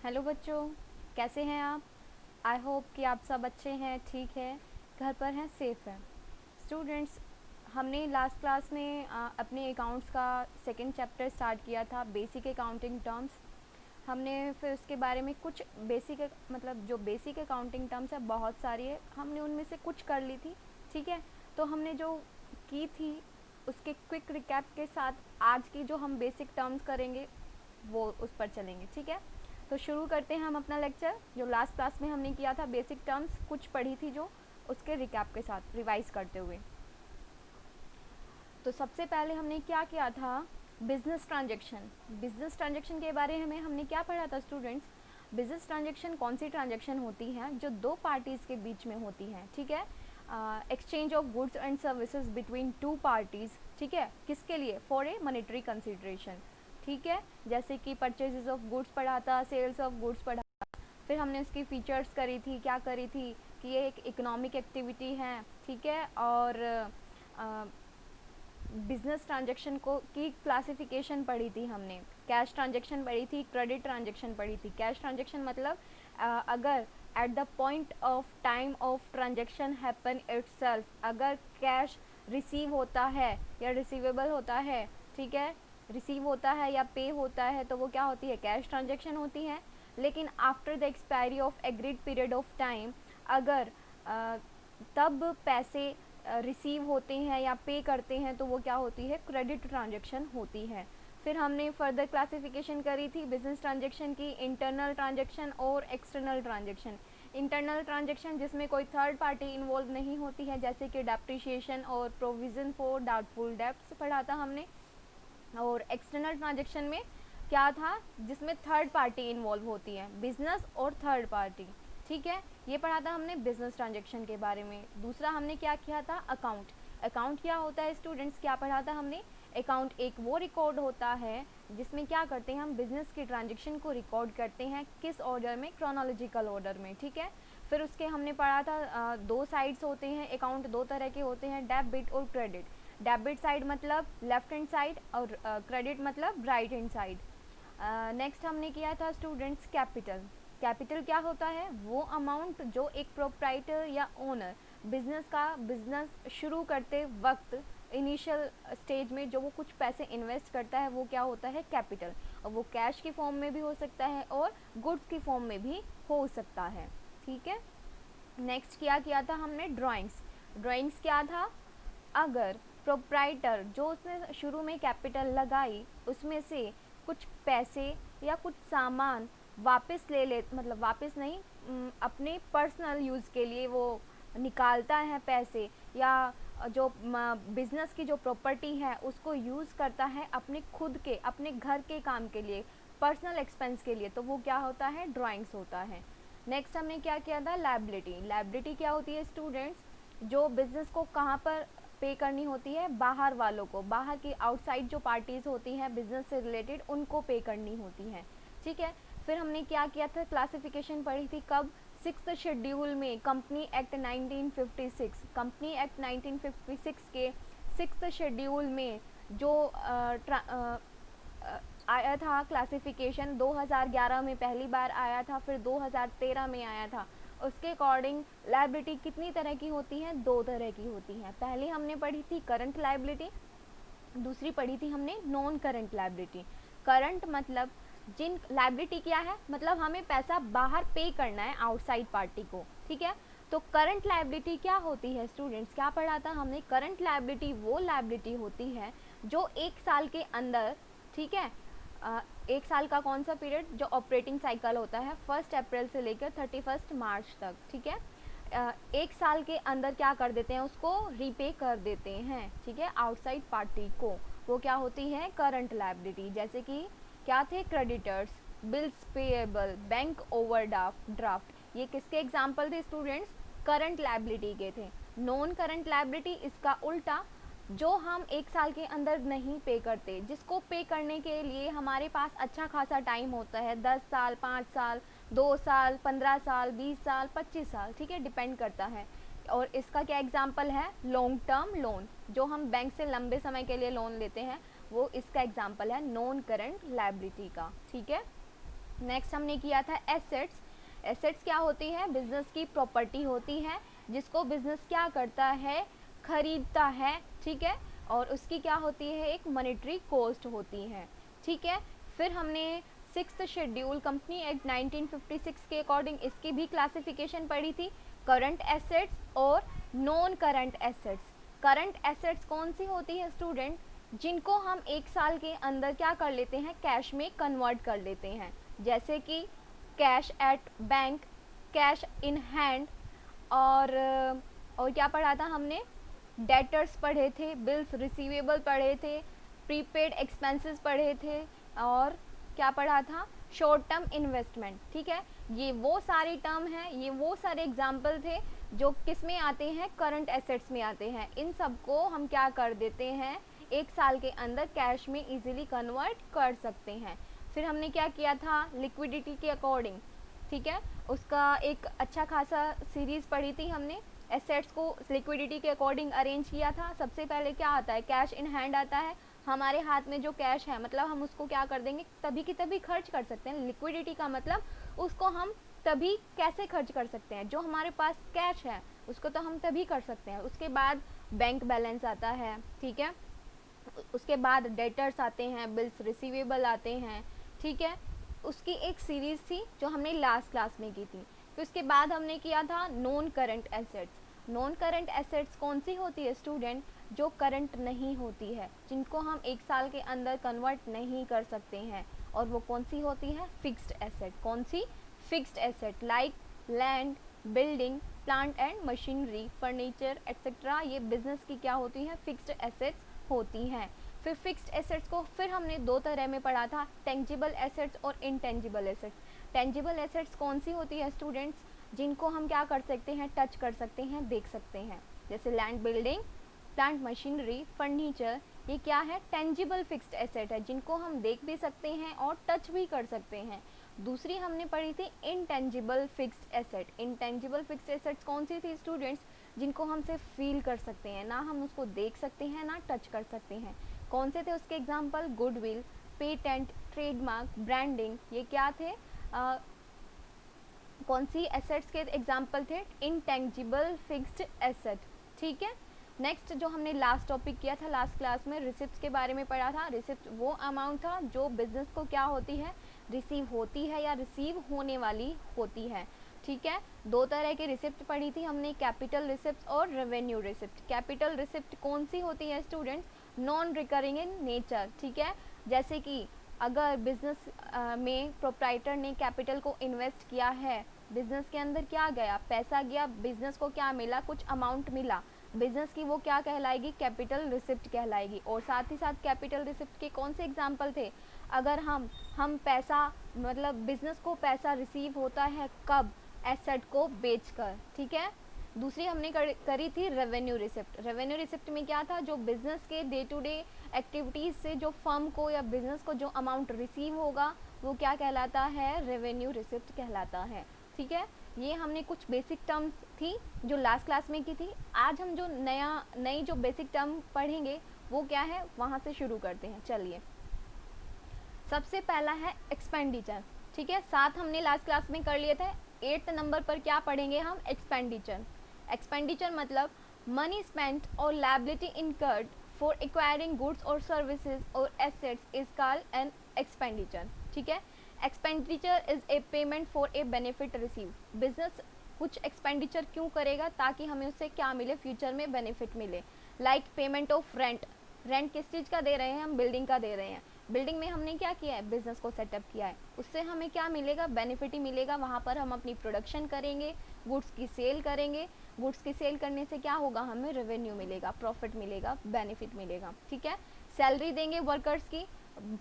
Hello बच्चों, कैसे हैं आप? आई होप कि आप सब अच्छे हैं, ठीक है, घर पर हैं, सेफ़ हैं। स्टूडेंट्स, हमने लास्ट क्लास में अपने अकाउंट्स का सेकंड चैप्टर स्टार्ट किया था, बेसिक अकाउंटिंग टर्म्स। हमने फिर उसके बारे में कुछ बेसिक जो बेसिक अकाउंटिंग टर्म्स है बहुत सारी है, हमने उनमें से कुछ कर ली थी। ठीक है, तो हमने जो की थी उसके क्विक रिकैप के साथ आज की जो हम बेसिक टर्म्स करेंगे वो उस पर चलेंगे। ठीक है, तो शुरू करते हैं हम अपना लेक्चर। जो लास्ट क्लास में हमने किया था बेसिक टर्म्स कुछ पढ़ी थी, जो उसके रिकैप के साथ रिवाइज करते हुए। तो सबसे पहले हमने क्या किया था, बिजनेस ट्रांजैक्शन। बिजनेस ट्रांजैक्शन के बारे में हमने क्या पढ़ा था स्टूडेंट्स? बिजनेस ट्रांजैक्शन कौन सी ट्रांजैक्शन होती है जो दो पार्टीज़ के बीच में होती हैं। ठीक है, exchange of goods and services between two parties. ठीक है, किसके लिए? For a monetary consideration. ठीक है, जैसे कि परचेजेस ऑफ गुड्स पढ़ा था, सेल्स ऑफ गुड्स पढ़ा। फिर हमने उसकी फ़ीचर्स करी थी, क्या करी थी कि ये एक इकोनॉमिक एक्टिविटी है। ठीक है, और बिजनेस ट्रांजैक्शन को की क्लासिफिकेशन पढ़ी थी हमने। कैश ट्रांजैक्शन पढ़ी थी, क्रेडिट ट्रांजैक्शन पढ़ी थी। कैश ट्रांजैक्शन मतलब अगर at the point of time of transaction happen itself, अगर कैश रिसीव होता है या रिसीवेबल होता है, ठीक है, रिसीव होता है या पे होता है, तो वो क्या होती है? कैश ट्रांजैक्शन होती है। लेकिन after the expiry of agreed period of time, अगर तब पैसे रिसीव होते हैं या पे करते हैं, तो वो क्या होती है? क्रेडिट ट्रांजैक्शन होती है। फिर हमने फर्दर क्लासिफिकेशन करी थी बिजनेस ट्रांजैक्शन की, इंटरनल ट्रांजैक्शन और एक्सटर्नल ट्रांजैक्शन। इंटरनल ट्रांजैक्शन जिसमें कोई थर्ड पार्टी इन्वॉल्व नहीं होती है, जैसे कि डेप्रिसिएशन और प्रोविज़न फॉर डाउटफुल डेब्ट्स पढ़ा था हमने। और एक्सटर्नल ट्रांजैक्शन में क्या था? जिसमें थर्ड पार्टी इन्वॉल्व होती है, बिजनेस और थर्ड पार्टी। ठीक है, ये पढ़ा था हमने बिजनेस ट्रांजैक्शन के बारे में। दूसरा हमने क्या किया था? अकाउंट। अकाउंट क्या होता है स्टूडेंट्स? क्या पढ़ा था हमने? अकाउंट एक वो रिकॉर्ड होता है जिसमें क्या करते हैं हम? बिजनेस की ट्रांजैक्शन को रिकॉर्ड करते हैं। किस ऑर्डर में? क्रोनोलॉजिकल ऑर्डर में। ठीक है, फिर उसके हमने पढ़ा था दो साइड्स होते हैं अकाउंट, दो तरह के होते हैं, डेबिट और क्रेडिट। डेबिट साइड मतलब लेफ्ट हैंड साइड और क्रेडिट मतलब राइट हैंड साइड। नेक्स्ट हमने किया था स्टूडेंट्स कैपिटल। कैपिटल क्या होता है? वो अमाउंट जो एक प्रोप्राइटर या ओनर बिजनेस शुरू करते वक्त इनिशियल स्टेज में जो वो कुछ पैसे इन्वेस्ट करता है, वो क्या होता है? कैपिटल। और वो कैश की फॉर्म में भी हो सकता है और गुड्स की फॉर्म में भी हो सकता है। ठीक है, नेक्स्ट क्या किया था हमने? ड्राइंग्स। ड्राइंग्स क्या था? अगर प्रोप्राइटर जो उसने शुरू में कैपिटल लगाई उसमें से कुछ पैसे या कुछ सामान वापस वापस नहीं, अपने पर्सनल यूज़ के लिए वो निकालता है पैसे, या जो बिजनेस की जो प्रॉपर्टी है उसको यूज़ करता है अपने खुद के, अपने घर के काम के लिए, पर्सनल एक्सपेंस के लिए, तो वो क्या होता है? ड्राइंग्स होता है। नेक्स्ट हमने क्या किया था? लायबिलिटी। लायबिलिटी क्या होती है स्टूडेंट्स? जो बिजनेस को कहाँ पर पे करनी होती है? बाहर वालों को, बाहर की आउटसाइड जो पार्टीज़ होती हैं बिजनेस से रिलेटेड, उनको पे करनी होती हैं। ठीक है, फिर हमने क्या किया था? क्लासिफिकेशन पढ़ी थी कब? सिक्स्थ शेड्यूल में, कंपनी एक्ट 1956। कंपनी एक्ट 1956 के सिक्स्थ शेड्यूल में जो आया था क्लासिफिकेशन, 2011 में पहली बार आया था, फिर 2013 में आया था। उसके अकॉर्डिंग लायबिलिटी कितनी तरह की होती है? दो तरह की होती हैं। पहली हमने पढ़ी थी करंट लायबिलिटी, दूसरी पढ़ी थी हमने नॉन करंट लायबिलिटी। करंट मतलब जिन लायबिलिटी क्या है? मतलब हमें पैसा बाहर पे करना है आउटसाइड पार्टी को। ठीक है, तो करंट लायबिलिटी क्या होती है स्टूडेंट्स? क्या पढ़ा था हमने? करंट लायबिलिटी वो लायबिलिटी होती है जो एक साल के अंदर, ठीक है, एक साल का कौन सा पीरियड? जो ऑपरेटिंग साइकिल होता है 1 अप्रैल से लेकर 31 मार्च तक। ठीक है, एक साल के अंदर क्या कर देते हैं? उसको रीपे कर देते हैं। ठीक है, आउटसाइड पार्टी को, वो क्या होती है? Current liability. जैसे कि क्या थे? Creditors, bills payable, bank overdraft. ये किसके एग्जाम्पल थे स्टूडेंट्स? करंट लायबिलिटी के थे। नॉन करंट लायबिलिटी इसका उल्टा, जो हम एक साल के अंदर नहीं पे करते, जिसको पे करने के लिए हमारे पास अच्छा खासा टाइम होता है, 10 साल, 5 साल, 2 साल, 15 साल, 20 साल, 25 साल। ठीक है, डिपेंड करता है। और इसका क्या एग्जाम्पल है? लॉन्ग टर्म लोन, जो हम बैंक से लंबे समय के लिए लोन लेते हैं, वो इसका एग्जाम्पल है नॉन करंट लायबिलिटी का। ठीक है, नेक्स्ट हमने किया था एसेट्स। एसेट्स क्या होती है? बिजनेस की प्रॉपर्टी होती है जिसको बिजनेस क्या करता है? खरीदता है, ठीक है, और उसकी क्या होती है? एक मॉनेटरी कॉस्ट होती है, ठीक है। फिर हमने सिक्स्थ शेड्यूल कंपनी एक्ट 1956 के अकॉर्डिंग इसकी भी क्लासिफिकेशन पढ़ी थी, करंट एसेट्स और non current assets. Current assets कौन सी होती है स्टूडेंट? जिनको हम एक साल के अंदर क्या कर लेते हैं? कैश में कन्वर्ट कर लेते हैं, जैसे कि cash at bank, cash in hand, और क्या पढ़ा था हमने? डेटर्स पढ़े थे, बिल्स रिसीवेबल पढ़े थे, प्रीपेड एक्सपेंसेस पढ़े थे, और क्या पढ़ा था? शॉर्ट टर्म इन्वेस्टमेंट, ठीक है। ये वो सारे टर्म हैं, ये वो सारे एग्जाम्पल थे जो किस में आते हैं? करंट एसेट्स में आते हैं। इन सबको हम क्या कर देते हैं? एक साल के अंदर कैश में इजीली कन्वर्ट कर सकते हैं। फिर हमने क्या किया था? लिक्विडिटी के अकॉर्डिंग, ठीक है, उसका एक अच्छा खासा सीरीज़ पढ़ी थी हमने। एसेट्स को लिक्विडिटी के अकॉर्डिंग अरेंज किया था। सबसे पहले क्या आता है? कैश इन हैंड आता है। हमारे हाथ में जो कैश है, मतलब हम उसको क्या कर देंगे? तभी की तभी खर्च कर सकते हैं। लिक्विडिटी का मतलब उसको हम तभी कैसे खर्च कर सकते हैं? जो हमारे पास कैश है उसको तो हम तभी कर सकते हैं। उसके बाद बैंक बैलेंस आता है, ठीक है, उसके बाद डेटर्स आते हैं, बिल्स रिसीवेबल आते हैं, ठीक है। उसकी एक सीरीज़ थी जो हमने लास्ट क्लास में की थी। फिर उसके बाद हमने किया था non current assets. Non current assets कौन सी होती है स्टूडेंट? जो करंट नहीं होती है, जिनको हम एक साल के अंदर कन्वर्ट नहीं कर सकते हैं, और वो कौन सी होती है? Fixed asset. कौन सी? Fixed asset, like land, building, plant and machinery, furniture etcetera. ये बिजनेस की क्या होती है? फिक्स्ड एसेट्स होती हैं। फिर फिक्स्ड एसेट्स को फिर हमने दो तरह में पढ़ा था, टेंजिबल एसेट्स और इनटेंजिबल एसेट्स। टेंजिबल एसेट्स कौन सी होती है स्टूडेंट्स? जिनको हम क्या कर सकते हैं? टच कर सकते हैं, देख सकते हैं, जैसे land, building, plant, machinery, furniture. ये क्या है? टेंजिबल फिक्स्ड एसेट है, जिनको हम देख भी सकते हैं और टच भी कर सकते हैं। दूसरी हमने पढ़ी थी intangible fixed asset. Intangible fixed assets कौन सी थी स्टूडेंट्स? जिनको हम सिर्फ फील कर सकते हैं, ना हम उसको देख सकते हैं ना टच कर सकते हैं। कौन से थे उसके example? Goodwill, patent, trademark, branding. ये क्या थे? कौन सी एसेट्स के एग्जाम्पल थे? इनटेंजिबल फिक्स्ड एसेट, ठीक है। नेक्स्ट जो हमने लास्ट टॉपिक किया था लास्ट क्लास में, रिसिप्ट के बारे में पढ़ा था। रिसिप्ट वो अमाउंट था जो बिजनेस को क्या होती है? रिसीव होती है या रिसीव होने वाली होती है, ठीक है। दो तरह की रिसिप्ट पढ़ी थी हमने, कैपिटल रिसिप्ट और रेवेन्यू रिसिप्ट। कैपिटल रिसिप्ट कौन सी होती है students? Non recurring in nature, ठीक है। जैसे कि अगर बिजनेस में प्रोप्राइटर ने कैपिटल को इन्वेस्ट किया है, बिजनेस के अंदर क्या गया? पैसा गया, बिजनेस को क्या मिला? कुछ अमाउंट मिला, बिजनेस की वो क्या कहलाएगी? कैपिटल रिसिप्ट कहलाएगी। और साथ ही साथ कैपिटल रिसिप्ट के कौन से एग्जाम्पल थे? अगर हम पैसा, मतलब बिजनेस को पैसा रिसीव होता है कब? एसेट को बेचकर, ठीक है। दूसरी हमने करी थी रेवेन्यू रिसिप्ट। रेवेन्यू रिसिप्ट में क्या था? जो बिजनेस के डे टू डे एक्टिविटीज़ से जो फर्म को या बिजनेस को जो अमाउंट रिसीव होगा वो क्या कहलाता है? रेवेन्यू रिसिप्ट कहलाता है, ठीक है। ये हमने कुछ बेसिक टर्म्स थी जो लास्ट क्लास में की थी। आज हम जो नई जो बेसिक टर्म पढ़ेंगे वो क्या है, वहाँ से शुरू करते हैं। चलिए, सबसे पहला है एक्सपेंडिचर, ठीक है। साथ हमने लास्ट क्लास में कर लिए थे। 8th नंबर पर क्या पढ़ेंगे हम? एक्सपेंडिचर। एक्सपेंडिचर मतलब मनी स्पेंट और liability incurred for acquiring goods और सर्विसेज और assets is called an expenditure, ठीक है। Expenditure is a payment for a benefit receive. Business कुछ एक्सपेंडिचर क्यों करेगा? ताकि हमें उससे क्या मिले? फ्यूचर में बेनिफिट मिले। Like payment of rent. Rent किस चीज़ का दे रहे हैं हम? बिल्डिंग का दे रहे हैं। बिल्डिंग में हमने क्या किया है? बिजनेस को सेटअप किया है, उससे हमें क्या मिलेगा? बेनिफिट ही मिलेगा। वहाँ पर हम अपनी प्रोडक्शन करेंगे, गुड्स की सेल करेंगे। गुड्स की सेल करने से क्या होगा? हमें रेवेन्यू मिलेगा, प्रॉफिट मिलेगा, बेनिफिट मिलेगा, ठीक है। सैलरी देंगे वर्कर्स की,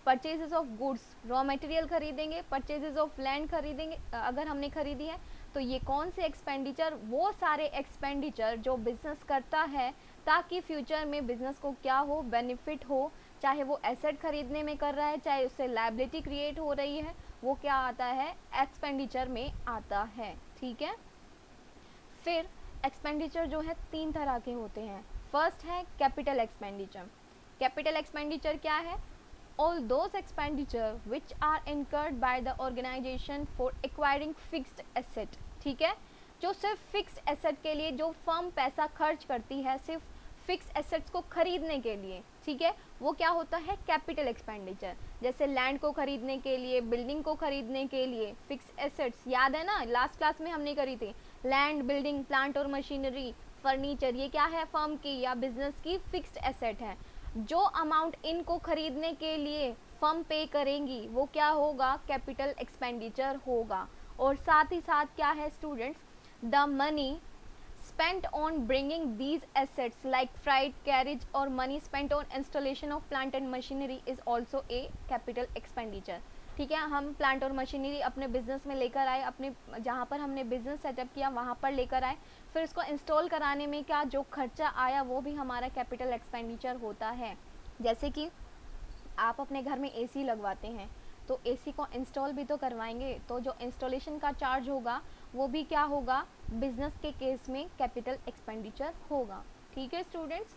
purchases of goods, raw material खरीदेंगे, परचेजेस ऑफ लैंड खरीदेंगे अगर हमने खरीदी है। तो ये कौन से एक्सपेंडिचर? वो सारे एक्सपेंडिचर जो बिजनेस करता है ताकि फ्यूचर में बिजनेस को क्या हो? बेनिफिट हो। चाहे वो एसेट खरीदने में कर रहा है, चाहे उससे लायबिलिटी क्रिएट हो रही है, वो क्या आता है? एक्सपेंडिचर में आता है, ठीक है। फिर एक्सपेंडिचर जो है 3 तरह के होते हैं। फर्स्ट है कैपिटल एक्सपेंडिचर। कैपिटल एक्सपेंडिचर क्या है? all those expenditure which are incurred by the organization for acquiring fixed asset, ठीक है, जो सिर्फ फिक्स्ड एसेट के लिए जो फर्म पैसा खर्च करती है सिर्फ फिक्स एसेट्स को खरीदने के लिए, ठीक है, वो क्या होता है, कैपिटल एक्सपेंडिचर। जैसे लैंड को खरीदने के लिए, बिल्डिंग को खरीदने के लिए फिक्स एसेट्स, याद है ना, लास्ट क्लास में हमने करी थी, लैंड, बिल्डिंग, प्लांट और मशीनरी, फर्नीचर, ये क्या है, फर्म की या बिजनेस की फिक्स्ड एसेट है। जो अमाउंट इनको खरीदने के लिए फर्म पे करेंगी वो क्या होगा, कैपिटल एक्सपेंडिचर होगा। और साथ ही साथ क्या है students, the money spent on bringing these assets like freight, carriage or money spent on installation of plant and machinery is also a capital expenditure, ठीक है। हम प्लांट और मशीनरी अपने बिजनेस में लेकर आए, अपने जहाँ पर हमने बिजनेस सेटअप किया वहाँ पर लेकर आए, फिर इसको इंस्टॉल कराने में क्या जो खर्चा आया वो भी हमारा कैपिटल एक्सपेंडिचर होता है। जैसे कि आप अपने घर में एसी लगवाते हैं तो एसी को इंस्टॉल भी तो करवाएंगे, तो जो इंस्टॉलेशन का चार्ज होगा वो भी क्या होगा, बिजनेस के केस में कैपिटल एक्सपेंडिचर होगा, ठीक है स्टूडेंट्स।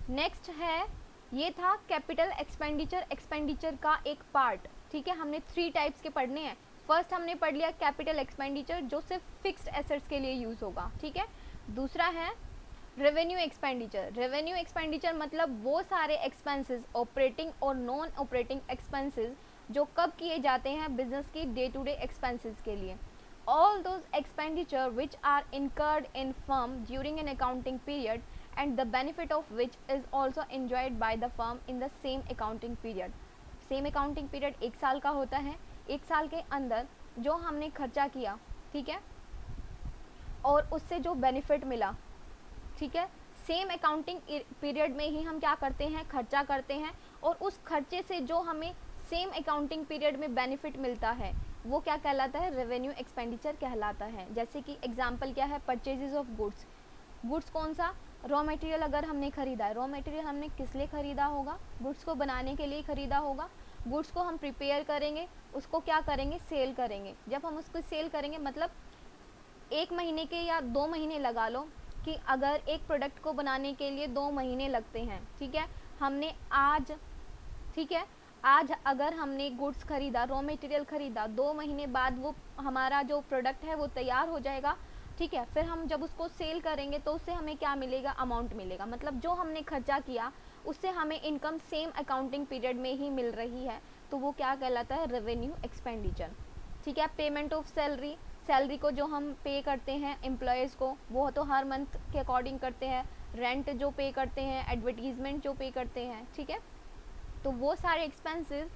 नेक्स्ट है, ये था कैपिटल एक्सपेंडिचर का एक पार्ट, ठीक है। हमने 3 टाइप्स के पढ़ने हैं। फर्स्ट हमने पढ़ लिया कैपिटल एक्सपेंडिचर जो सिर्फ फिक्स्ड एसेट्स के लिए यूज होगा, ठीक है। दूसरा है रेवेन्यू एक्सपेंडिचर। रेवेन्यू एक्सपेंडिचर मतलब वो सारे एक्सपेंसेस, ऑपरेटिंग और नॉन ऑपरेटिंग एक्सपेंसेस जो कब किए जाते हैं, बिजनेस की डे टू डे एक्सपेंसेस के लिए। All those expenditure which are incurred in firm during an accounting period and the benefit of which is also enjoyed by the firm in the same accounting period. Same accounting period 1 साल का होता है, 1 साल के अंदर जो हमने खर्चा किया, ठीक है, और उससे जो बेनिफिट मिला, ठीक है, सेम अकाउंटिंग पीरियड में ही हम क्या करते हैं, खर्चा करते हैं, और उस खर्चे से जो हमें सेम अकाउंटिंग पीरियड में बेनिफिट मिलता है वो क्या कहलाता है, रेवेन्यू एक्सपेंडिचर कहलाता है। जैसे कि एग्जांपल क्या है, परचेजेस ऑफ गुड्स। गुड्स कौन सा, रॉ मटेरियल अगर हमने खरीदा है, रॉ मटेरियल हमने किस लिए खरीदा होगा, गुड्स को बनाने के लिए खरीदा होगा। गुड्स को हम प्रिपेयर करेंगे, उसको क्या करेंगे, सेल करेंगे। जब हम उसको सेल करेंगे मतलब 1 महीने के या 2 महीने लगा लो कि अगर एक प्रोडक्ट को बनाने के लिए 2 महीने लगते हैं, ठीक है, हमने आज, ठीक है, आज अगर हमने गुड्स खरीदा, रॉ मटेरियल खरीदा, 2 महीने बाद वो हमारा जो प्रोडक्ट है वो तैयार हो जाएगा, ठीक है। फिर हम जब उसको सेल करेंगे तो उससे हमें क्या मिलेगा, अमाउंट मिलेगा। मतलब जो हमने खर्चा किया उससे हमें इनकम सेम अकाउंटिंग पीरियड में ही मिल रही है, तो वो क्या कहलाता है, रेवेन्यू एक्सपेंडिचर, ठीक है। पेमेंट ऑफ सैलरी, सैलरी को जो हम पे करते हैं एम्प्लॉयज़ को वो तो हर मंथ के अकॉर्डिंग करते हैं। रेंट जो पे करते हैं, एडवर्टीजमेंट जो पे करते हैं, ठीक है। तो वो सारे एक्सपेंसेस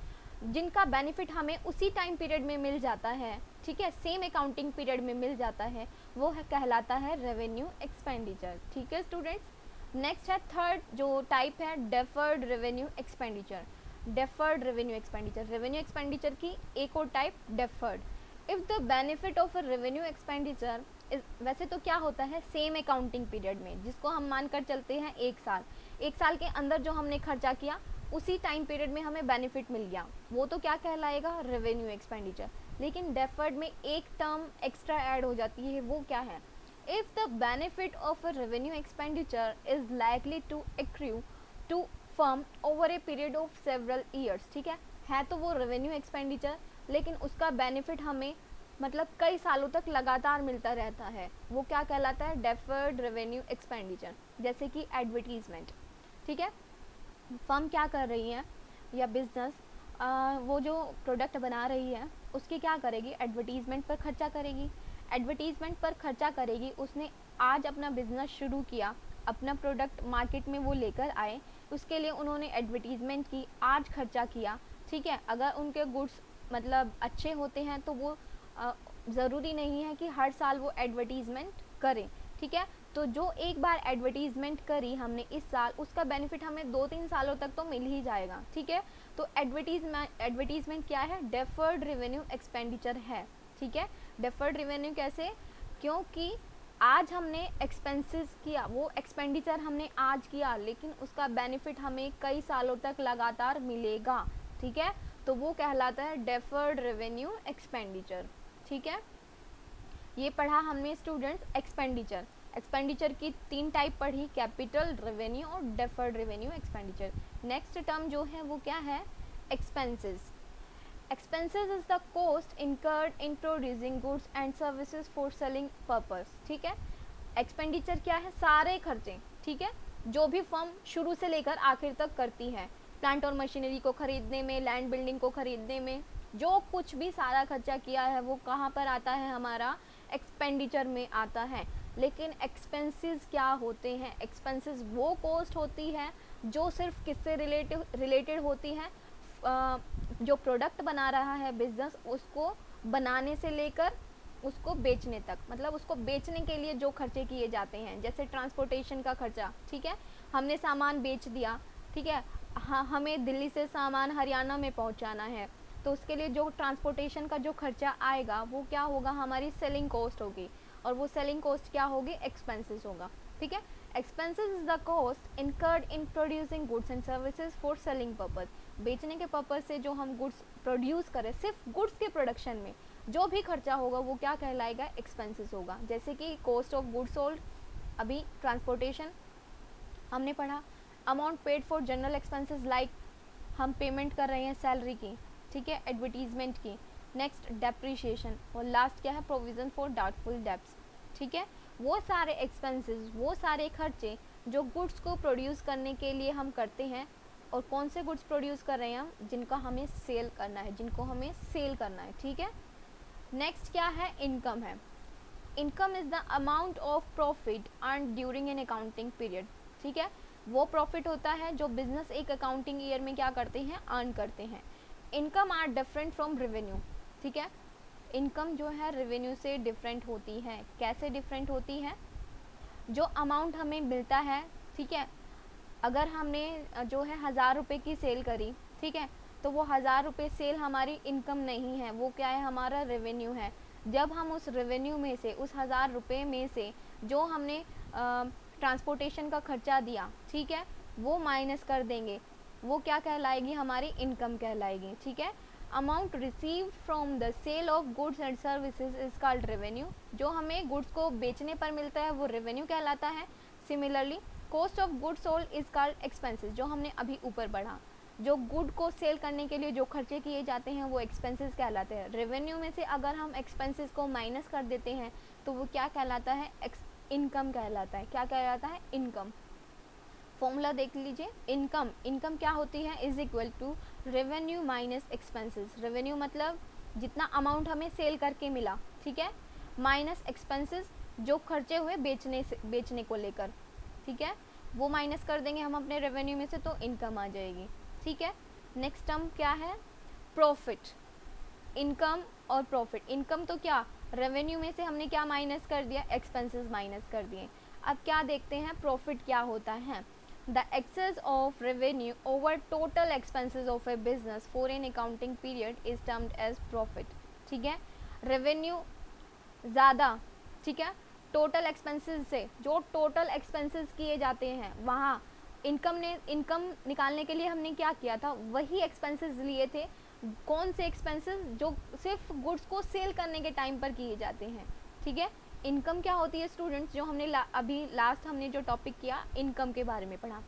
जिनका बेनिफिट हमें उसी टाइम पीरियड में मिल जाता है, ठीक है, सेम अकाउंटिंग पीरियड में मिल जाता है, वो है कहलाता है रेवेन्यू एक्सपेंडिचर, ठीक है स्टूडेंट्स। नेक्स्ट है थर्ड जो टाइप है, deferred revenue expenditure. Deferred revenue expenditure, revenue expenditure की एक और type deferred. If the benefit of a revenue expenditure, वैसे तो क्या होता है, सेम अकाउंटिंग पीरियड में, जिसको हम मानकर चलते हैं 1 साल, 1 साल के अंदर जो हमने खर्चा किया उसी टाइम पीरियड में हमें बेनिफिट मिल गया, वो तो क्या कहलाएगा, रेवेन्यू एक्सपेंडिचर। लेकिन डेफर्ड में एक टर्म एक्स्ट्रा ऐड हो जाती है, वो क्या है, if the benefit of a revenue expenditure is likely to accrue to firm over a period of several years, ठीक है तो वो रेवेन्यू एक्सपेंडिचर, लेकिन उसका बेनिफिट हमें मतलब कई सालों तक लगातार मिलता रहता है, वो क्या कहलाता है, डेफर्ड रेवेन्यू एक्सपेंडिचर। जैसे कि एडवर्टीजमेंट, ठीक है, फर्म क्या कर रही है या बिजनेस, वो जो प्रोडक्ट बना रही है उसकी क्या करेगी, एडवर्टीजमेंट पर खर्चा करेगी। एडवर्टीजमेंट पर खर्चा करेगी, उसने आज अपना बिजनेस शुरू किया, अपना प्रोडक्ट मार्केट में वो लेकर आए, उसके लिए उन्होंने एडवर्टीजमेंट की, आज खर्चा किया, ठीक है। अगर उनके गुड्स मतलब अच्छे होते हैं तो वो ज़रूरी नहीं है कि हर साल वो एडवर्टीजमेंट करें, ठीक है। तो जो एक बार एडवर्टीजमेंट करी हमने इस साल, उसका बेनिफिट हमें 2-3 सालों तक तो मिल ही जाएगा, ठीक है। तो एडवर्टीजमेंट क्या है, डेफर्ड रेवेन्यू एक्सपेंडिचर है, ठीक है। डेफर्ड रेवेन्यू कैसे, क्योंकि आज हमने एक्सपेंसेस किया, वो एक्सपेंडिचर हमने आज किया, लेकिन उसका बेनिफिट हमें कई सालों तक लगातार मिलेगा, ठीक है। तो वो कहलाता है डेफर्ड रेवेन्यू एक्सपेंडिचर, ठीक है। ये पढ़ा हमने स्टूडेंट्स एक्सपेंडिचर। एक्सपेंडिचर की 3 टाइप पढ़ी, कैपिटल, रेवेन्यू और deferred revenue expenditure. Next term जो है वो क्या है, expenses. Expenses is the cost incurred in producing goods and services for selling purpose. ठीक है, एक्सपेंडिचर क्या है, सारे खर्चे, ठीक है, जो भी फर्म शुरू से लेकर आखिर तक करती है, प्लांट और मशीनरी को खरीदने में, लैंड बिल्डिंग को खरीदने में, जो कुछ भी सारा खर्चा किया है वो कहाँ पर आता है, हमारा एक्सपेंडिचर में आता है। लेकिन एक्सपेंसेस क्या होते हैं, एक्सपेंसेस वो कॉस्ट होती है जो सिर्फ किससे रिलेटेड होती है, जो प्रोडक्ट बना रहा है बिजनेस, उसको बनाने से लेकर उसको बेचने तक, मतलब उसको बेचने के लिए जो खर्चे किए जाते हैं, जैसे ट्रांसपोर्टेशन का खर्चा, ठीक है, हमने सामान बेच दिया, ठीक है, हाँ, हमें दिल्ली से सामान हरियाणा में पहुंचाना है, तो उसके लिए जो ट्रांसपोर्टेशन का जो खर्चा आएगा वो क्या होगा, हमारी सेलिंग कॉस्ट होगी, और वो सेलिंग कॉस्ट क्या होगी, एक्सपेंसेस होगा। ठीक है, expenses is the cost incurred in producing goods and services for selling purpose. बेचने के पर्पज से जो हम गुड्स प्रोड्यूस करें, सिर्फ गुड्स के प्रोडक्शन में जो भी खर्चा होगा वो क्या कहलाएगा, एक्सपेंसेस होगा। जैसे कि कॉस्ट ऑफ गुड्स सोल्ड, अभी ट्रांसपोर्टेशन हमने पढ़ा, amount paid for general expenses, like हम पेमेंट कर रहे हैं सैलरी की, ठीक है, एडवर्टीजमेंट की। नेक्स्ट डेप्रिशिएशन, और लास्ट क्या है, प्रोविजन फॉर डाउटफुल डेब्ट्स। ठीक है, वो सारे एक्सपेंसेस, वो सारे खर्चे जो गुड्स को प्रोड्यूस करने के लिए हम करते हैं, और कौन से गुड्स प्रोड्यूस कर रहे हैं हम, जिनका हमें सेल करना है, जिनको हमें सेल करना है। ठीक है, नेक्स्ट क्या है, इनकम है। Income is the amount of profit earn during an accounting period. ठीक है, वो प्रॉफिट होता है जो बिजनेस एक अकाउंटिंग ईयर में क्या करते हैं, अर्न करते हैं। Income are different from revenue. ठीक है, इनकम जो है रेवेन्यू से डिफरेंट होती है। कैसे डिफरेंट होती है, जो अमाउंट हमें मिलता है, ठीक है, अगर हमने जो है 1000 रुपये की सेल करी, ठीक है, तो वो 1000 रुपये सेल हमारी इनकम नहीं है, वो क्या है, हमारा रेवेन्यू है। जब हम उस रेवेन्यू में से, उस 1000 रुपये में से जो हमने ट्रांसपोर्टेशन का खर्चा दिया, ठीक है, वो माइनस कर देंगे, वो क्या कहलाएगी, हमारी इनकम कहलाएगी। ठीक है, amount received from the sale of goods and services is called revenue. जो हमें गुड्स को बेचने पर मिलता है वो रेवेन्यू कहलाता है। Similarly cost of goods sold is called expenses. जो हमने अभी ऊपर पढ़ा, जो गुड को सेल करने के लिए जो खर्चे किए जाते हैं वो एक्सपेंसेस कहलाते हैं। रेवेन्यू में से अगर हम एक्सपेंसेस को माइनस कर देते हैं तो वो क्या कहलाता है, इनकम कहलाता है। क्या कहलाता है, इनकम। फॉर्मूला देख लीजिए, इनकम क्या होती है, is equal to revenue minus expenses. Revenue मतलब जितना अमाउंट हमें सेल करके मिला, ठीक है, माइनस एक्सपेंसेस जो खर्चे हुए बेचने को लेकर, ठीक है, वो माइनस कर देंगे हम अपने रेवेन्यू में से, तो इनकम आ जाएगी। ठीक है, नेक्स्ट टर्म क्या है, प्रॉफिट। इनकम और प्रॉफिट, इनकम तो क्या, रेवेन्यू में से हमने क्या माइनस कर दिया, एक्सपेंसेस माइनस कर दिए। अब क्या देखते हैं, प्रॉफिट क्या होता है। The excess of revenue over total expenses of a business for an accounting period is termed as profit. ठीक है, रेवेन्यू ज़्यादा, ठीक है, टोटल एक्सपेंसेस से, जो टोटल एक्सपेंसेस किए जाते हैं वहाँ इनकम निकालने के लिए हमने क्या किया था, वही एक्सपेंसेस लिए थे। कौन से एक्सपेंसेस, जो सिर्फ गुड्स को सेल करने के टाइम पर किए जाते हैं। ठीक है, इनकम क्या होती है स्टूडेंट्स, जो हमने अभी लास्ट हमने जो टॉपिक किया इनकम के बारे में पढ़ा,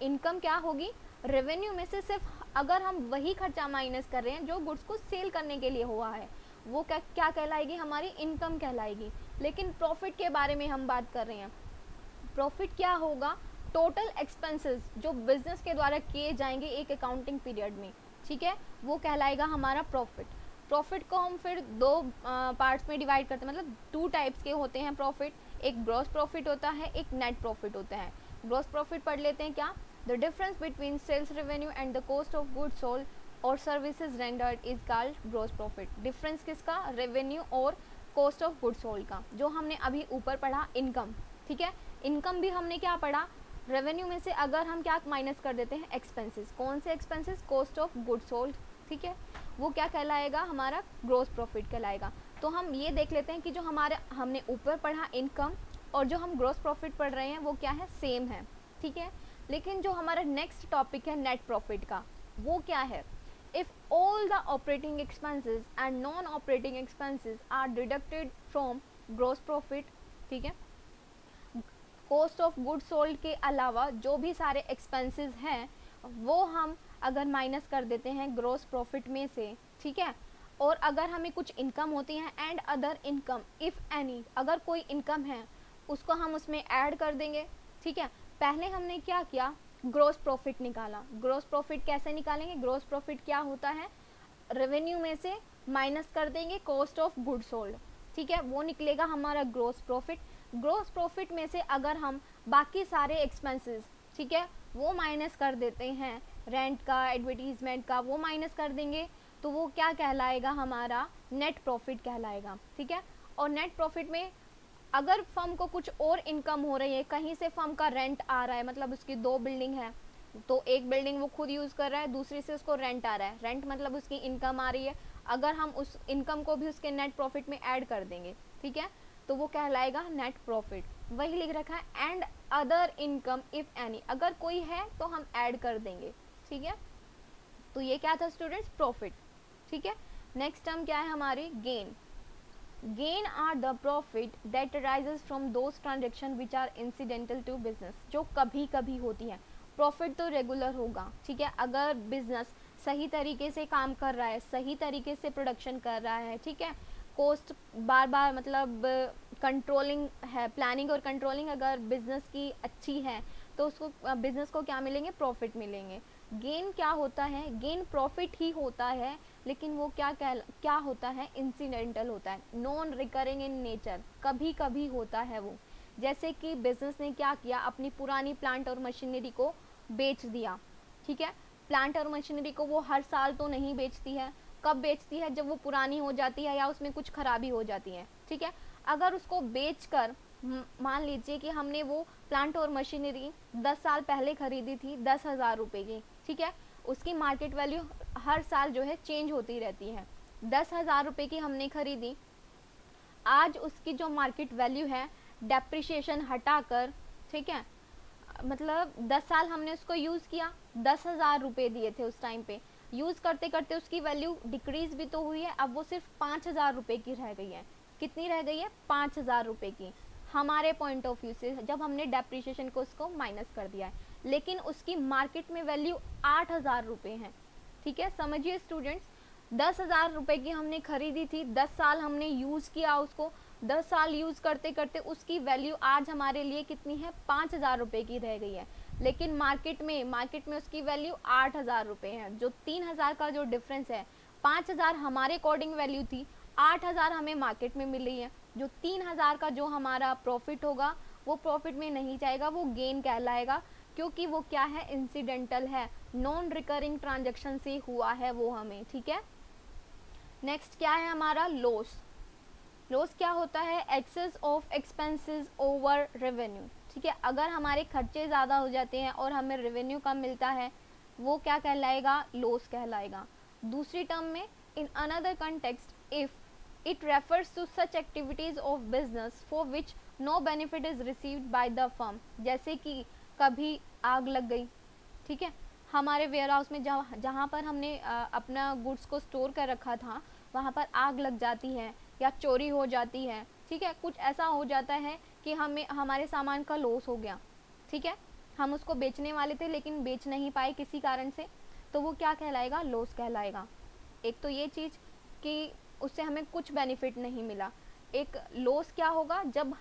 इनकम क्या होगी, रेवेन्यू में से सिर्फ अगर हम वही खर्चा माइनस कर रहे हैं जो गुड्स को सेल करने के लिए हुआ है, वो क्या कहलाएगी, हमारी इनकम कहलाएगी। लेकिन प्रॉफिट के बारे में हम बात कर रहे हैं, प्रॉफिट क्या होगा, टोटल एक्सपेंसेस जो बिजनेस के द्वारा किए जाएंगे एक अकाउंटिंग पीरियड में, ठीक है, वो कहलाएगा हमारा प्रॉफिट। प्रॉफिट को हम फिर दो पार्ट्स में डिवाइड करते हैं, मतलब 2 टाइप्स के होते हैं प्रॉफिट, एक ग्रॉस प्रॉफिट होता है, एक नेट प्रॉफिट होता है। ग्रॉस प्रॉफिट पढ़ लेते हैं, क्या, the difference between sales revenue and the cost of goods sold और services rendered is called gross profit. Difference किसका, रेवेन्यू और कॉस्ट ऑफ गुड्स सोल्ड का, जो हमने अभी ऊपर पढ़ा इनकम। ठीक है, इनकम भी हमने क्या पढ़ा, रेवेन्यू में से अगर हम क्या माइनस कर देते हैं, एक्सपेंसेस। कौन से expenses, cost of goods sold, ठीक है, वो क्या कहलाएगा, हमारा ग्रॉस प्रॉफिट कहलाएगा। तो हम ये देख लेते हैं कि जो हमने ऊपर पढ़ा इनकम और जो हम ग्रॉस प्रॉफिट पढ़ रहे हैं वो क्या है, सेम है। ठीक है, लेकिन जो हमारा नेक्स्ट टॉपिक है नेट प्रॉफिट का, वो क्या है, if all the operating expenses and non operating expenses are deducted from gross profit. ठीक है, कॉस्ट ऑफ गुड्स सोल्ड के अलावा जो भी सारे एक्सपेंसेस हैं वो हम अगर माइनस कर देते हैं ग्रॉस प्रॉफिट में से, ठीक है, और अगर हमें कुछ इनकम होती है and other income if any, अगर कोई इनकम है उसको हम उसमें ऐड कर देंगे, ठीक है। पहले हमने क्या किया, ग्रॉस प्रॉफिट निकाला। ग्रॉस प्रॉफिट कैसे निकालेंगे, ग्रॉस प्रॉफिट क्या होता है, रेवेन्यू में से माइनस कर देंगे कॉस्ट ऑफ गुड सोल्ड, ठीक है, वो निकलेगा हमारा ग्रॉस प्रॉफिट। ग्रॉस प्रॉफिट में से अगर हम बाकी सारे एक्सपेंसेस, ठीक है, वो माइनस कर देते हैं, रेंट का, एडवर्टीजमेंट का, वो माइनस कर देंगे, तो वो क्या कहलाएगा, हमारा नेट प्रॉफिट कहलाएगा, ठीक है। और नेट प्रॉफिट में अगर फर्म को कुछ और इनकम हो रही है, कहीं से फर्म का रेंट आ रहा है, मतलब उसकी 2 बिल्डिंग है, तो एक बिल्डिंग वो खुद यूज़ कर रहा है, दूसरी से उसको रेंट आ रहा है, रेंट मतलब उसकी इनकम आ रही है, अगर हम उस इनकम को भी उसके नेट प्रॉफिट में ऐड कर देंगे, ठीक है, तो वो कहलाएगा नेट प्रॉफिट। वही लिख रखा है, and other income if any, अगर कोई है तो हम ऐड कर देंगे, ठीक है। तो ये क्या था स्टूडेंट्स, प्रॉफिट, ठीक है। नेक्स्ट टर्म क्या है हमारी, gain. Gain are the profit that arises from those transaction which are incidental to business, जो कभी कभी होती है। प्रॉफिट तो रेगुलर होगा, ठीक है, अगर बिजनेस सही तरीके से काम कर रहा है, सही तरीके से प्रोडक्शन कर रहा है, ठीक है, कॉस्ट बार बार मतलब कंट्रोलिंग है, प्लानिंग और कंट्रोलिंग अगर बिजनेस की अच्छी है तो उसको बिजनेस को क्या मिलेंगे, प्रॉफिट मिलेंगे। गेन क्या होता है, गेन प्रॉफिट ही होता है, लेकिन वो क्या होता है, इंसिडेंटल होता है, नॉन रिकरिंग इन नेचर, कभी कभी होता है वो। जैसे कि बिजनेस ने क्या किया, अपनी पुरानी प्लांट और मशीनरी को बेच दिया, ठीक है। प्लांट और मशीनरी को वो हर साल तो नहीं बेचती है, कब बेचती है, जब वो पुरानी हो जाती है या उसमें कुछ खराबी हो जाती है, ठीक है। अगर उसको बेचकर मान लीजिए कि हमने वो प्लांट और मशीनरी 10 साल पहले खरीदी थी 10,000 रुपये की, ठीक है, उसकी मार्केट वैल्यू हर साल जो है चेंज होती रहती है। 10,000 रुपये की हमने खरीदी, आज उसकी जो मार्केट वैल्यू है डेप्रिसिएशन हटाकर, ठीक है, मतलब 10 साल हमने उसको यूज़ किया, 10,000 रुपये दिए थे उस टाइम पे, यूज़ करते करते उसकी वैल्यू डिक्रीज भी तो हुई है, अब वो सिर्फ 5,000 रुपये की रह गई है। कितनी रह गई है, 5,000 रुपये की, हमारे पॉइंट ऑफ व्यू से, जब हमने डेप्रिसिएशन को उसको माइनस कर दिया है, लेकिन उसकी मार्केट में वैल्यू 8,000 रुपये है, ठीक है। समझिए स्टूडेंट्स, 10,000 रुपये की हमने खरीदी थी, 10 साल हमने यूज़ किया उसको, 10 साल यूज़ करते करते उसकी वैल्यू आज हमारे लिए कितनी है, 5,000 रुपये की रह गई है, लेकिन मार्केट में उसकी वैल्यू 8,000 रुपये है। जो 3,000 का जो डिफरेंस है, 5,000 हमारे अकॉर्डिंग वैल्यू थी, 8,000 हमें मार्केट में मिल रही है, जो 3,000 का जो हमारा प्रॉफिट होगा वो प्रॉफिट में नहीं जाएगा, वो गेन कहलाएगा, क्योंकि वो क्या है, इंसिडेंटल है, नॉन रिकरिंग ट्रांजेक्शन से हुआ है वो हमें, ठीक है। नेक्स्ट क्या है हमारा, लॉस। लॉस क्या होता है, excess of expenses over revenue, ठीक है, अगर हमारे खर्चे ज़्यादा हो जाते हैं और हमें रेवेन्यू कम मिलता है, वो क्या कहलाएगा, लॉस कहलाएगा। दूसरी टर्म में, in another context, if it refers to such activities of business for which no benefit is received by the firm, जैसे कि कभी आग लग गई, ठीक है, हमारे वेयर हाउस में जहाँ पर हमने अपना गुड्स को स्टोर कर रखा था वहाँ पर आग लग जाती है या चोरी हो जाती है, ठीक है, कुछ ऐसा हो जाता है कि हमें हमारे सामान का लॉस हो गया, ठीक है, हम उसको बेचने वाले थे लेकिन बेच नहीं पाए किसी कारण से, तो वो क्या कहलाएगा, लॉस कहलाएगा। एक तो ये चीज़ कि उससे हमें कुछ बेनिफिट नहीं मिला। एक लॉस क्या होगा, जब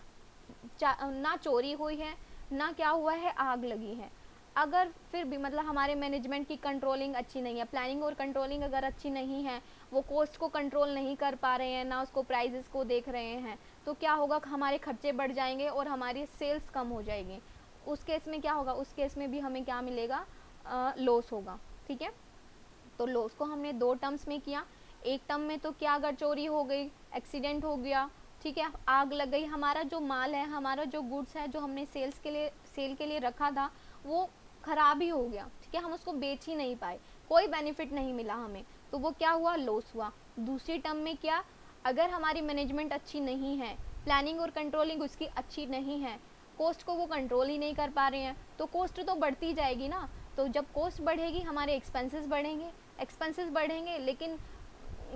ना चोरी हुई है ना क्या हुआ है, आग लगी है, अगर फिर भी मतलब हमारे मैनेजमेंट की कंट्रोलिंग अच्छी नहीं है, प्लानिंग और कंट्रोलिंग अगर अच्छी नहीं है, वो कॉस्ट को कंट्रोल नहीं कर पा रहे हैं, ना उसको प्राइजेस को देख रहे हैं, तो क्या होगा, हमारे खर्चे बढ़ जाएंगे और हमारी सेल्स कम हो जाएगी। उस केस में क्या होगा, उस केस में भी हमें क्या मिलेगा, लॉस होगा, ठीक है। तो लॉस को हमने 2 टर्म्स में किया। एक टर्म में तो क्या, अगर चोरी हो गई, एक्सीडेंट हो गया, ठीक है, आग लग गई, हमारा जो माल है, हमारा जो गुड्स है, जो हमने सेल के लिए रखा था, वो ख़राब ही हो गया, ठीक है, हम उसको बेच ही नहीं पाए, कोई बेनिफिट नहीं मिला हमें, तो वो क्या हुआ, लॉस हुआ। दूसरी टर्म में क्या, अगर हमारी मैनेजमेंट अच्छी नहीं है, प्लानिंग और कंट्रोलिंग उसकी अच्छी नहीं है, कॉस्ट को वो कंट्रोल ही नहीं कर पा रहे हैं, तो कॉस्ट तो बढ़ती जाएगी ना, तो जब कॉस्ट बढ़ेगी हमारे एक्सपेंसेस बढ़ेंगे, लेकिन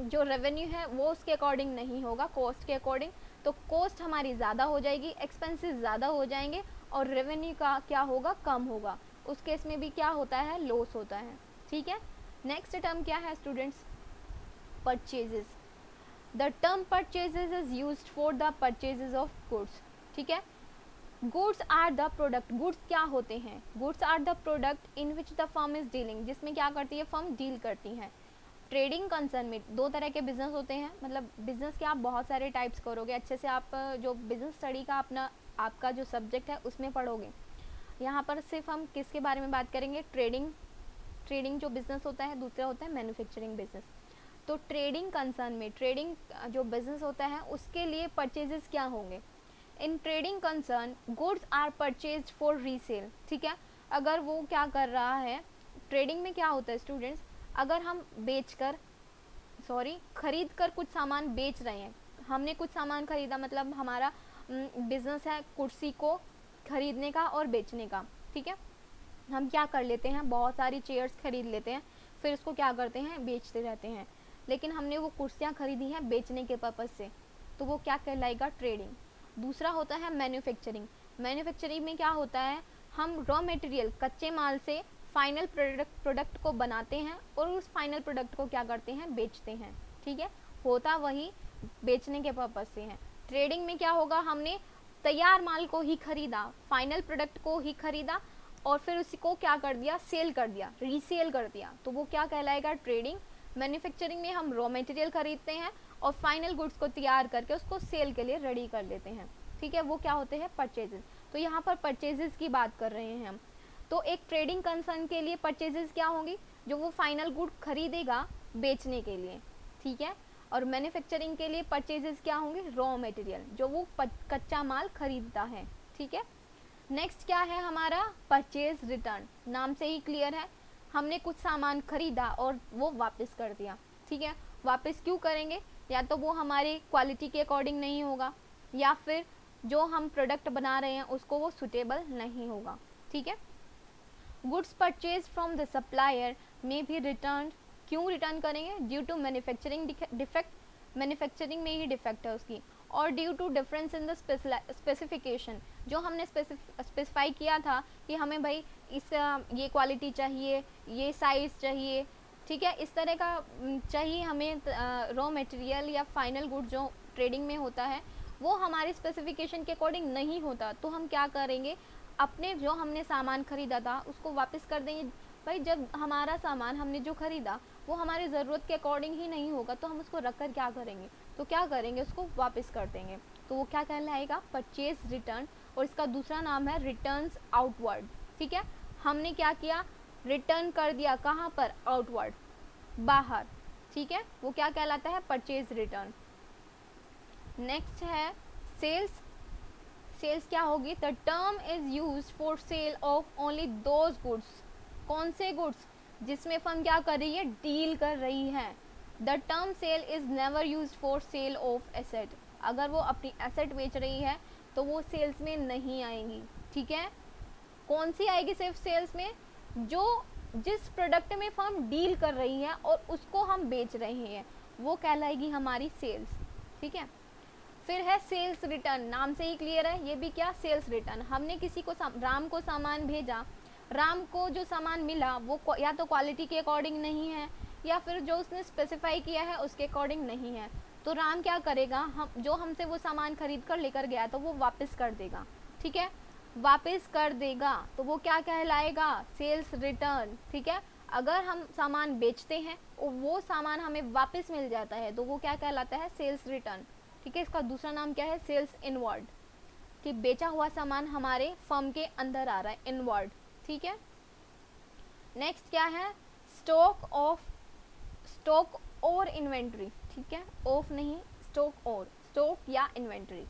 जो रेवेन्यू है वो उसके अकॉर्डिंग नहीं होगा, कॉस्ट के अकॉर्डिंग, तो कॉस्ट हमारी ज़्यादा हो जाएगी, एक्सपेंसेस ज़्यादा हो जाएंगे और रेवेन्यू का क्या होगा, कम होगा, उस केस में भी क्या होता है, लॉस होता है, ठीक है। नेक्स्ट टर्म क्या है students, purchases. The term purchases is used for the purchases of goods, ठीक है। Goods are the product, goods क्या होते हैं, goods are the product in which the firm is dealing, जिसमें क्या करती है फर्म, डील करती है। ट्रेडिंग कंसर्न में दो तरह के बिजनेस होते हैं, मतलब बिजनेस के आप बहुत सारे टाइप्स करोगे, अच्छे से आप जो बिजनेस स्टडी का अपना आपका जो सब्जेक्ट है उसमें पढ़ोगे। यहाँ पर सिर्फ हम किसके बारे में बात करेंगे, ट्रेडिंग जो बिजनेस होता है, दूसरा होता है मैन्युफैक्चरिंग बिजनेस। तो ट्रेडिंग कंसर्न में, ट्रेडिंग जो बिजनेस होता है उसके लिए परचेजेस क्या होंगे। In trading concern goods are purchased for resale, ठीक है। अगर वो क्या कर रहा है, ट्रेडिंग में क्या होता है स्टूडेंट्स, अगर हम खरीद कर कुछ सामान बेच रहे हैं, हमने कुछ सामान खरीदा, मतलब हमारा बिजनेस है कुर्सी को खरीदने का और बेचने का, ठीक है। हम क्या कर लेते हैं, बहुत सारी चेयर्स खरीद लेते हैं, फिर उसको क्या करते हैं, बेचते रहते हैं। लेकिन हमने वो कुर्सियाँ खरीदी हैं बेचने के पर्पज़ से, तो वो क्या कहलाएगा, ट्रेडिंग। दूसरा होता है मैन्युफैक्चरिंग। मैन्युफैक्चरिंग में क्या होता है, हम रॉ मटेरियल कच्चे माल से फाइनल प्रोडक्ट को बनाते हैं और उस फाइनल प्रोडक्ट को क्या करते हैं, बेचते हैं, ठीक है। होता वही बेचने के पर्पज़ से है। ट्रेडिंग में क्या होगा, हमने तैयार माल को ही खरीदा, फाइनल प्रोडक्ट को ही खरीदा और फिर उसी को क्या कर दिया, सेल कर दिया, रीसेल कर दिया, तो वो क्या कहलाएगा, ट्रेडिंग। मैन्युफैक्चरिंग में हम रॉ मटेरियल खरीदते हैं और फाइनल गुड्स को तैयार करके उसको सेल के लिए रेडी कर लेते हैं, ठीक है, वो क्या होते हैं, परचेजेस। तो यहाँ पर परचेजेस की बात कर रहे हैं हम। तो एक ट्रेडिंग कंसर्न के लिए परचेजेस क्या होंगी, जो वो फाइनल गुड खरीदेगा बेचने के लिए, ठीक है। और मैन्युफैक्चरिंग के लिए परचेजेस क्या होंगे, रॉ मटेरियल, जो वो कच्चा माल खरीदता है, ठीक है। नेक्स्ट क्या है हमारा, परचेज रिटर्न। नाम से ही क्लियर है, हमने कुछ सामान खरीदा और वो वापस कर दिया, ठीक है। वापस क्यों करेंगे, या तो वो हमारी क्वालिटी के अकॉर्डिंग नहीं होगा, या फिर जो हम प्रोडक्ट बना रहे हैं उसको वो सुटेबल नहीं होगा, ठीक है। Goods purchase from the supplier में भी रिटर्न, क्यों रिटर्न करेंगे, due to manufacturing defect, manufacturing में ही डिफेक्ट है उसकी, और due to difference in the specification, जो हमने स्पेसिफाई किया था कि हमें भाई ये क्वालिटी चाहिए, ये साइज़ चाहिए, ठीक है, इस तरह का चाहिए हमें रॉ मटेरियल या फाइनल गुड जो ट्रेडिंग में होता है वो हमारे स्पेसिफिकेशन के अकॉर्डिंग नहीं होता, तो हम क्या करेंगे, अपने जो हमने सामान खरीदा था उसको वापस कर देंगे। भाई जब हमारा सामान हमने जो खरीदा वो हमारी ज़रूरत के अकॉर्डिंग ही नहीं होगा तो हम उसको रख कर क्या करेंगे, तो क्या करेंगे, उसको वापस कर देंगे, तो वो क्या कहलाएगा, परचेज रिटर्न। और इसका दूसरा नाम है रिटर्न्स आउटवर्ड, ठीक है। हमने क्या किया, रिटर्न कर दिया, कहाँ पर, आउटवर्ड, बाहर, ठीक है, वो क्या कहलाता है, परचेज रिटर्न। नेक्स्ट है सेल्स। सेल्स क्या होगी, the term is use for sale of only those goods, कौन से गुड्स, जिसमें फर्म क्या कर रही है, डील कर रही है। The term sale is never use for sale of asset, अगर वो अपनी एसेट बेच रही है तो वो सेल्स में नहीं आएगी, ठीक है। कौन सी आएगी सिर्फ सेल्स में, जो जिस प्रोडक्ट में फर्म डील कर रही है और उसको हम बेच रहे हैं वो कहलाएगी हमारी सेल्स, ठीक है। फिर है सेल्स रिटर्न, नाम से ही क्लियर है, ये भी क्या, सेल्स रिटर्न। हमने किसी को राम को सामान भेजा, राम को जो सामान मिला वो या तो क्वालिटी के अकॉर्डिंग नहीं है या फिर जो उसने स्पेसिफाई किया है उसके अकॉर्डिंग नहीं है, तो राम क्या करेगा, हम जो हमसे वो सामान खरीद कर लेकर गया तो वो वापस कर देगा, ठीक है, वापस कर देगा, तो वो क्या कहलाएगा, सेल्स रिटर्न, ठीक है। अगर हम सामान बेचते हैं और वो सामान हमें वापस मिल जाता है तो वो क्या कहलाता है, सेल्स रिटर्न, ठीक है। इसका दूसरा नाम क्या है, सेल्स इनवर्ड, कि बेचा हुआ सामान हमारे फर्म के अंदर आ रहा है, इनवर्ड, ठीक है। नेक्स्ट क्या है, स्टॉक और इन्वेंट्री, ठीक है, ऑफ नहीं, स्टॉक या inventory.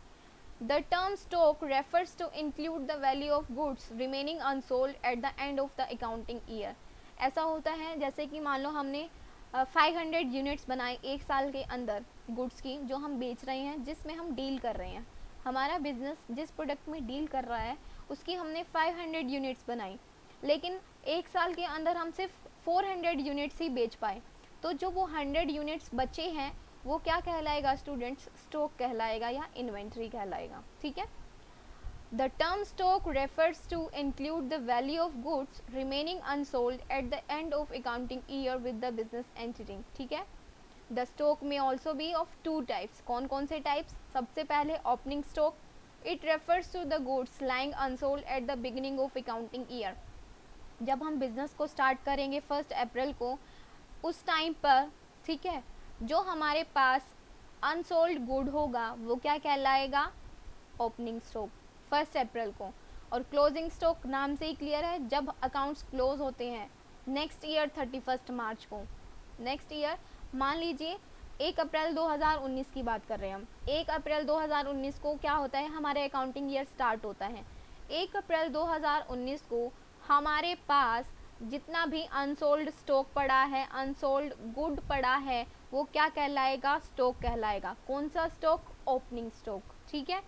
The term stock refers to include the value of goods remaining unsold at the end of the accounting year. ऐसा होता है जैसे कि मान लो हमने 500 यूनिट्स बनाए एक साल के अंदर गुड्स की, जो हम बेच रहे हैं, जिसमें हम डील कर रहे हैं, हमारा बिजनेस जिस प्रोडक्ट में डील कर रहा है उसकी हमने 500 यूनिट्स बनाई, लेकिन एक साल के अंदर हम सिर्फ 400 यूनिट्स ही बेच पाए, तो जो वो 100 यूनिट्स बचे हैं वो क्या कहलाएगा स्टूडेंट्स, स्टॉक कहलाएगा या इन्वेंट्री कहलाएगा, ठीक है। The term stock refers to include the value of goods remaining unsold at the end of accounting year with the business entity. ठीक है. The stock may also be of two types. कौन कौन से types? सबसे पहले opening stock. It refers to the goods lying unsold at the beginning of accounting year. जब हम business को स्टार्ट करेंगे 1 अप्रैल को, उस टाइम पर, ठीक है, जो हमारे पास अनसोल्ड गुड होगा वो क्या कहलाएगा? ओपनिंग स्टॉक 1 अप्रैल को. और क्लोजिंग स्टॉक नाम से ही क्लियर है, जब अकाउंट्स क्लोज होते हैं नेक्स्ट ईयर 31 मार्च को. नेक्स्ट ईयर मान लीजिए 1 अप्रैल 2019 की बात कर रहे हैं हम. 1 अप्रैल 2019 को क्या होता है? हमारे अकाउंटिंग ईयर स्टार्ट होता है. 1 अप्रैल 2019 को हमारे पास जितना भी अनसोल्ड स्टॉक पड़ा है, अनसोल्ड गुड पड़ा है, वो क्या कहलाएगा? स्टॉक कहलाएगा. कौन सा स्टॉक? Opening stock. ठीक है.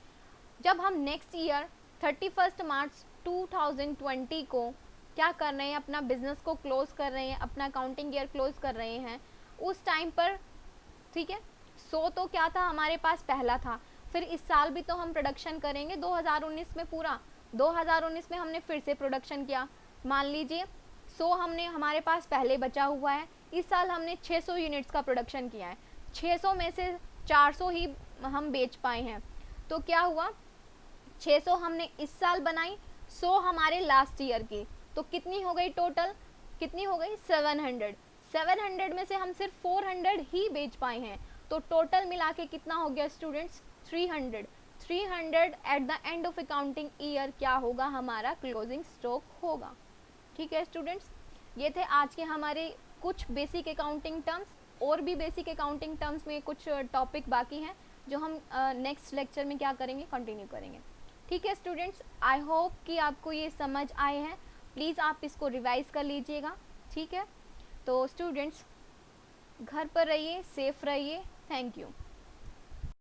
जब हम नेक्स्ट ईयर 31 मार्च 2020 को क्या कर रहे हैं? अपना बिजनेस को क्लोज कर रहे हैं, अपना अकाउंटिंग ईयर क्लोज कर रहे हैं, उस टाइम पर, ठीक है, 100 तो क्या था हमारे पास? पहला था. फिर इस साल भी तो हम प्रोडक्शन करेंगे 2019 में पूरा. 2019 में हमने फिर से प्रोडक्शन किया. मान लीजिए 100 हमने हमारे पास पहले बचा हुआ है. इस साल हमने 600 यूनिट्स का प्रोडक्शन किया है. 600 में से 400 ही हम बेच पाए हैं. तो क्या हुआ? 600 हमने इस साल बनाई, 100 हमारे लास्ट ईयर की. तो कितनी हो गई टोटल? कितनी हो गई? 700. 700 में से हम सिर्फ 400 ही बेच पाए हैं. तो टोटल मिला के कितना हो गया students? 300. 300 eight the end of accounting year क्या होगा? हमारा क्लोजिंग स्टॉक होगा. ठीक है स्टूडेंट्स, ये थे आज के हमारे कुछ बेसिक अकाउंटिंग टर्म्स. और भी बेसिक अकाउंटिंग टर्म्स में कुछ टॉपिक बाकी हैं जो हम नेक्स्ट लेक्चर में क्या करेंगे? कंटिन्यू करेंगे. ठीक है स्टूडेंट्स, आई होप कि आपको ये समझ आए हैं. प्लीज़ आप इसको रिवाइज कर लीजिएगा. ठीक है. तो स्टूडेंट्स घर पर रहिए, सेफ रहिए. Thank you.